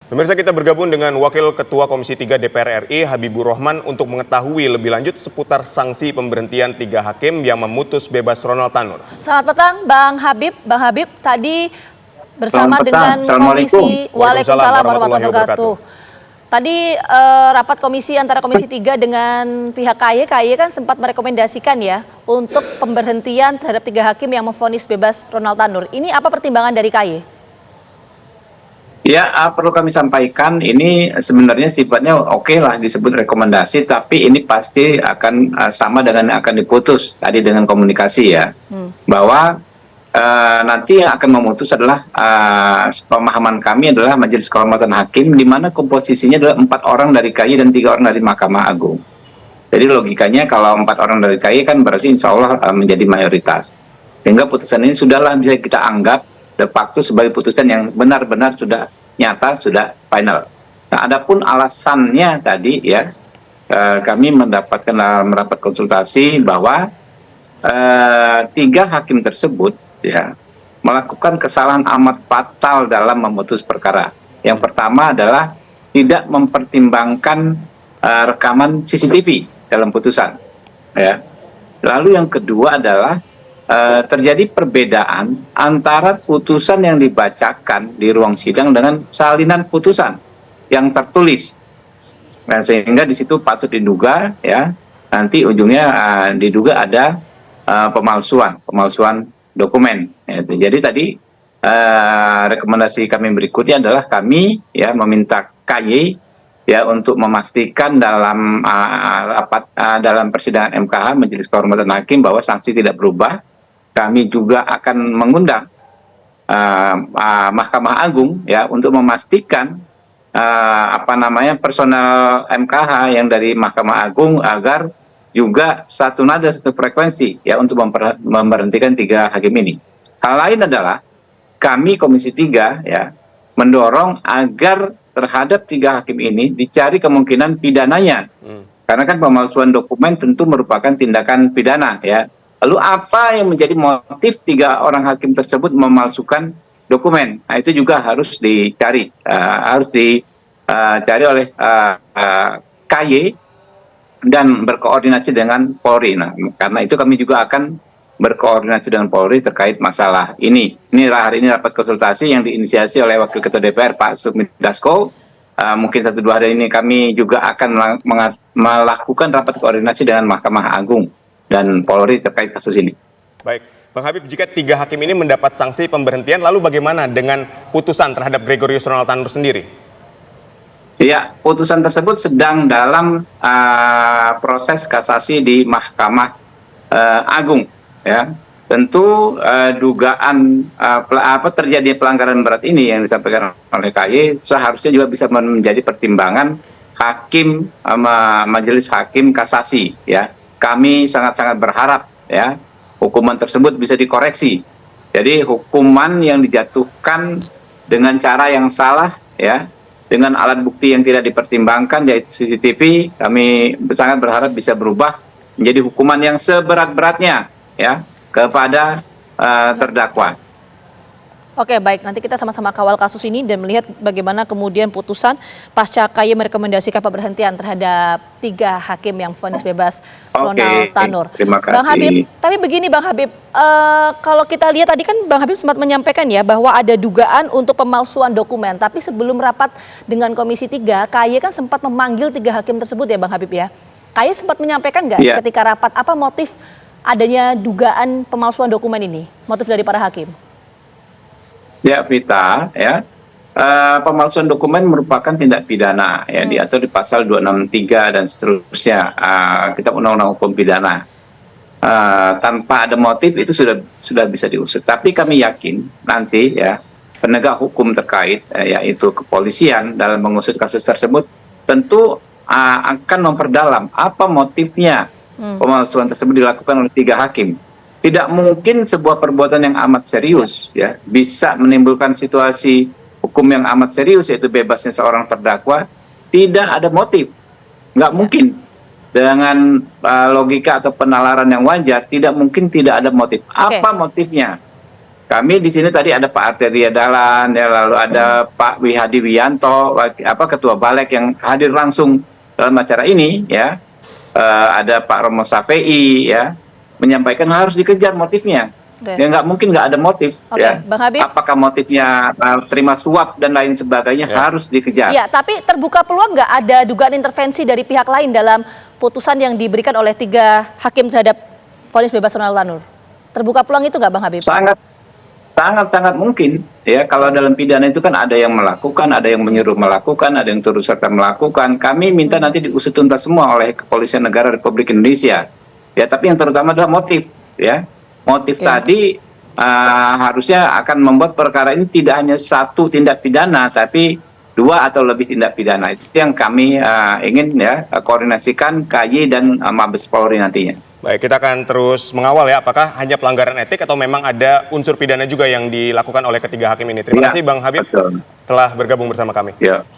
Pemirsa, kita bergabung dengan Wakil Ketua Komisi 3 DPR RI Habibur Rahman untuk mengetahui lebih lanjut seputar sanksi pemberhentian 3 hakim yang memutus bebas Ronald Tanur. Selamat petang Bang Habib. Bang Habib tadi bersama dengan Komisi. Waalaikumsalam warahmatullahi wabarakatuh. Tadi rapat komisi antara Komisi 3 dengan pihak KY kan sempat merekomendasikan ya untuk pemberhentian terhadap 3 hakim yang memvonis bebas Ronald Tanur. Ini apa pertimbangan dari KY? Ya, perlu kami sampaikan ini sebenarnya sifatnya oke lah disebut rekomendasi, tapi ini pasti akan sama dengan yang akan diputus tadi dengan komunikasi ya, bahwa nanti yang akan memutus adalah pemahaman kami adalah Majelis Kehormatan Hakim, di mana komposisinya adalah 4 orang dari KY dan 3 orang dari Mahkamah Agung. Jadi logikanya kalau 4 orang dari KY kan berarti insya Allah menjadi mayoritas, sehingga putusan ini sudahlah bisa kita anggap de facto sebagai putusan yang benar-benar sudah nyata, sudah final. Nah, adapun alasannya tadi ya, kami mendapatkan rapat konsultasi bahwa 3 hakim tersebut ya melakukan kesalahan amat fatal dalam memutus perkara. Yang pertama adalah tidak mempertimbangkan rekaman CCTV dalam putusan. Ya. Lalu yang kedua adalah terjadi perbedaan antara putusan yang dibacakan di ruang sidang dengan salinan putusan yang tertulis. Nah, sehingga di situ patut diduga ya nanti ujungnya diduga ada pemalsuan dokumen. Ya, jadi tadi rekomendasi kami berikutnya adalah kami ya meminta KY ya untuk memastikan dalam dalam persidangan MKH Majelis Kehormatan Hakim bahwa sanksi tidak berubah. Kami juga akan mengundang Mahkamah Agung ya untuk memastikan personel MKH yang dari Mahkamah Agung agar juga satu nada satu frekuensi ya untuk memberhentikan 3 hakim ini. Hal lain adalah kami Komisi 3 ya mendorong agar terhadap 3 hakim ini dicari kemungkinan pidananya. Karena kan pemalsuan dokumen tentu merupakan tindakan pidana ya. Lalu apa yang menjadi motif 3 orang hakim tersebut memalsukan dokumen? Nah, itu juga harus dicari, oleh KY dan berkoordinasi dengan Polri. Nah, karena itu kami juga akan berkoordinasi dengan Polri terkait masalah ini. Hari ini rapat konsultasi yang diinisiasi oleh Wakil Ketua DPR Pak Sukmi Dasko. Mungkin 1-2 hari ini kami juga akan melakukan rapat koordinasi dengan Mahkamah Agung dan Polri terkait kasus ini. Baik, Bang Habib, jika 3 hakim ini mendapat sanksi pemberhentian, lalu bagaimana dengan putusan terhadap Gregorius Ronald Tanur sendiri? Ya, putusan tersebut sedang dalam proses kasasi di Mahkamah Agung. Ya, tentu dugaan terjadi pelanggaran berat ini yang disampaikan oleh KY seharusnya juga bisa menjadi pertimbangan hakim Majelis Hakim Kasasi. Ya. Kami sangat-sangat berharap ya hukuman tersebut bisa dikoreksi. Jadi hukuman yang dijatuhkan dengan cara yang salah ya, dengan alat bukti yang tidak dipertimbangkan yaitu CCTV, kami sangat berharap bisa berubah menjadi hukuman yang seberat-beratnya ya kepada terdakwa. Oke, baik, nanti kita sama-sama kawal kasus ini dan melihat bagaimana kemudian putusan pasca KY merekomendasikan pemberhentian terhadap 3 hakim yang vonis bebas Ronald Tanur. Terima kasih. Bang Habib, tapi begini Bang Habib, kalau kita lihat tadi kan Bang Habib sempat menyampaikan ya bahwa ada dugaan untuk pemalsuan dokumen, tapi sebelum rapat dengan Komisi 3, KY kan sempat memanggil 3 hakim tersebut ya Bang Habib ya. KY sempat menyampaikan nggak ketika rapat apa motif adanya dugaan pemalsuan dokumen ini, motif dari para hakim? Ya, Vita, ya pemalsuan dokumen merupakan tindak pidana ya diatur di pasal 263 dan seterusnya Kitab Undang-Undang Hukum Pidana. Tanpa ada motif itu sudah bisa diusut. Tapi kami yakin nanti ya penegak hukum terkait yaitu kepolisian dalam mengusut kasus tersebut tentu akan memperdalam apa motifnya pemalsuan tersebut dilakukan oleh 3 hakim. Tidak mungkin sebuah perbuatan yang amat serius ya bisa menimbulkan situasi hukum yang amat serius yaitu bebasnya seorang terdakwa tidak ada motif. Nggak mungkin dengan logika atau penalaran yang wajar tidak mungkin tidak ada motif. Apa motifnya? Kami di sini tadi ada Pak Arteria Dahlan, ya, lalu ada Pak Wihadi Wiyanto, Ketua Balek yang hadir langsung dalam acara ini, ya. Ada Pak Romo Safei, ya, menyampaikan harus dikejar motifnya. Oke. Ya nggak mungkin nggak ada motif, Oke, ya. Bang Habib. Apakah motifnya terima suap dan lain sebagainya harus dikejar. Ya, tapi terbuka peluang nggak ada dugaan intervensi dari pihak lain dalam putusan yang diberikan oleh 3 hakim terhadap vonis bebas Ronald Tanur? Terbuka peluang itu nggak, Bang Habib? Sangat mungkin, ya. Kalau dalam pidana itu kan ada yang melakukan, ada yang menyuruh melakukan, ada yang turut serta melakukan. Kami minta nanti diusut tuntas semua oleh Kepolisian Negara Republik Indonesia, ya. Tapi yang terutama adalah motif, ya. Motif tadi harusnya akan membuat perkara ini tidak hanya satu tindak pidana, tapi 2 atau lebih tindak pidana. Itu yang kami ingin, ya, koordinasikan KY dan Mabes Polri nantinya. Baik, kita akan terus mengawal ya, apakah hanya pelanggaran etik atau memang ada unsur pidana juga yang dilakukan oleh ketiga hakim ini. Terima kasih Bang Habib Betul. telah bergabung bersama kami. Ya.